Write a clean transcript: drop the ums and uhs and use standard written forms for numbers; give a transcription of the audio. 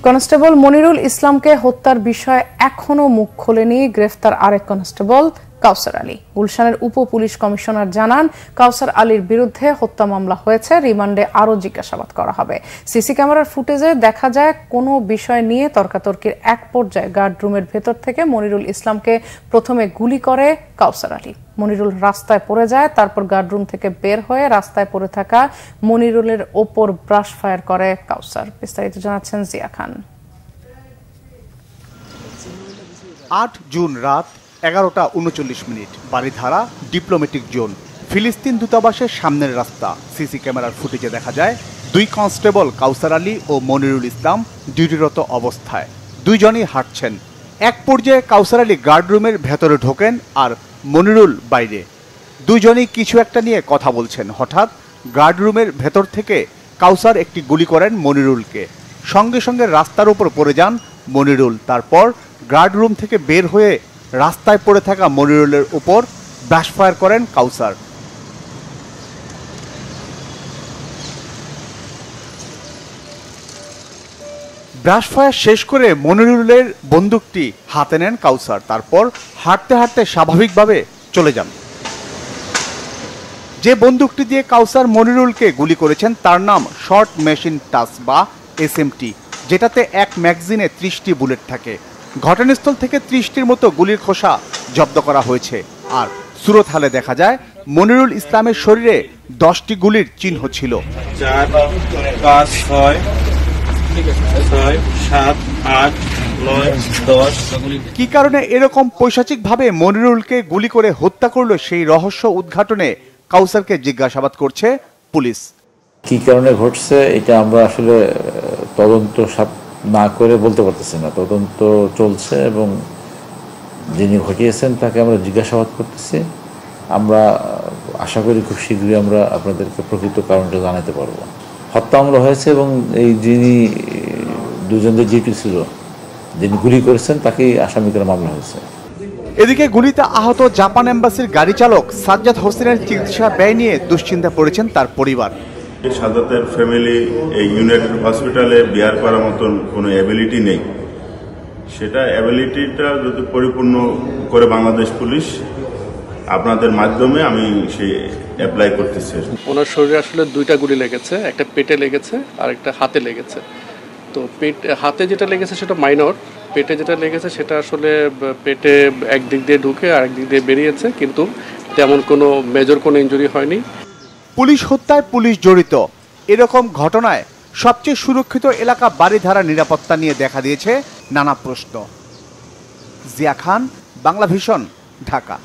Constable Monirul ইসলামকে হত্যার বিষয়ে এখনো মুখ খোলেনি গ্রেফতার আরেক কনস্টেবল কাউসার আলী। গুলশানের উপ পুলিশ কমিশনার জানান, কাউসার আলীর বিরুদ্ধে হত্যা মামলা হয়েছে, রিমান্ডে আরও জিজ্ঞাসাবাদ করা হবে। সিসি ক্যামেরার ফুটেজে দেখা যায় কোনো বিষয় নিয়ে তর্কাতর্কির এক পর্যায়ে গার্ডরুমের ভেতর থেকে মনিরুল ইসলামকে প্রথমে গুলি করে কাউসার আলী। মনিরুল রাস্তায় পড়ে যায়, তারপর গার্ডরুম থেকে বের হয়ে রাস্তায় পড়ে থাকা মনিরুলের ওপর ব্রাশ ফায়ার করে কাউসার। বিস্তারিত জানাচ্ছেন জিয়া খান। ৮ জুন রাত 11:39 বারিধারা ডিপ্লোম্যাটিক জোন, ফিলিস্তিন দূতাবাসের সামনের রাস্তা। সিসি ক্যামেরার ফুটেজে দেখা যায় দুই কনস্টেবল কাউসার আলী ও মনিরুল ইসলাম ডিউটিরত অবস্থায় দুইজনই হাঁটছেন। এক পর্যায়ে কাউসার আলী গার্ডরুমের ভেতরে ঢোকেন আর মনিরুল বাইরে। দুইজনই কিছু একটা নিয়ে কথা বলছেন। হঠাৎ গার্ডরুমের ভেতর থেকে কাউসার একটি গুলি করেন মনিরুলকে। সঙ্গে সঙ্গে রাস্তার উপর পড়ে যান মনিরুল। তারপর গার্ডরুম থেকে বের হয়ে রাস্তায় পড়ে থাকা মনিরুলের উপর ব্রাশ ফায়ার করেন কাউসার। ব্রাশ ফায়ার শেষ করে মনিরুলের বন্দুকটি হাতে নেন কাউসার। তারপর হাঁটতে হাঁটতে স্বাভাবিকভাবে চলে যান। যে বন্দুকটি দিয়ে কাউসার মনিরুলকে গুলি করেছেন তার নাম শর্ট মেশিন টাস বা SMT, যেটাতে এক ম্যাগাজিনে 30টি বুলেট থাকে। ঘটনাস্থল থেকে 30টির মতো গুলির খোসা জব্দ করা হয়েছে। আর সুরত হালে দেখা যায় মনিরুল ইসলামের শরীরে 10টি গুলির চিহ্ন ছিল। 4, 5, 6, 7, 8, 9, 10। কি কারণে এরকম পৈশাচিকভাবে মনিরুলকে গুলি করে হত্যা করলো সেই রহস্য উদ্ঘাটনে কাউসারকে জিজ্ঞাসাবাদ করছে পুলিশ। কি কারণে ঘটছে এটা আমরা আসলে তদন্ত না করে বলতে পারতেছি না। তদন্ত চলছে এবং যিনি ঘটিয়েছেন তাকে আমরা জিজ্ঞাসাবাদ করতেছি। আমরা আশা করি খুব শীঘ্রই আমরা আপনাদেরকে প্রকৃত কারণটা জানাতে পারবো। হত্যা মামলা হয়েছে এবং এই যিনি দুজনদের ডিউটি ছিল, যিনি গুলি করেছেন তাকেই আসামি করে মামলা হয়েছে। এদিকে গুলিতে আহত জাপান এম্বাসির গাড়ি চালক সাজ্জাদ হোসেনের চিকিৎসা ব্যয় নিয়ে দুশ্চিন্তা পড়েছেন তার পরিবার। সাজ্জাদের ফ্যামিলি এই ইউনাইটেড হসপিটালে বিয়ার করার মতন কোনো অ্যাবিলিটি নেই। সেটা অ্যাবিলিটিটা যদি পরিপূর্ণ করে বাংলাদেশ পুলিশ আপনাদের মাধ্যমে আমি সেই অ্যাপ্লাই করতেছি। ওনার শরীরে আসলে 2টা গুলি লেগেছে, একটা পেটে লেগেছে আর একটা হাতে লেগেছে। তো হাতে যেটা লেগেছে সেটা মাইনর, পেটে যেটা লেগেছে সেটা আসলে পেটে একদিক দিয়ে ঢুকে আরেক দিক দিয়ে বেরিয়েছে, কিন্তু তেমন কোনো মেজর কোনো ইনজুরি হয়নি। পুলিশ হত্যায় পুলিশ জড়িত এরকম ঘটনায় সবচেয়ে সুরক্ষিত এলাকা বারিধারা নিরাপত্তা নিয়ে দেখা দিয়েছে নানা প্রশ্ন। জিয়া খান, বাংলা ভিশন, ঢাকা।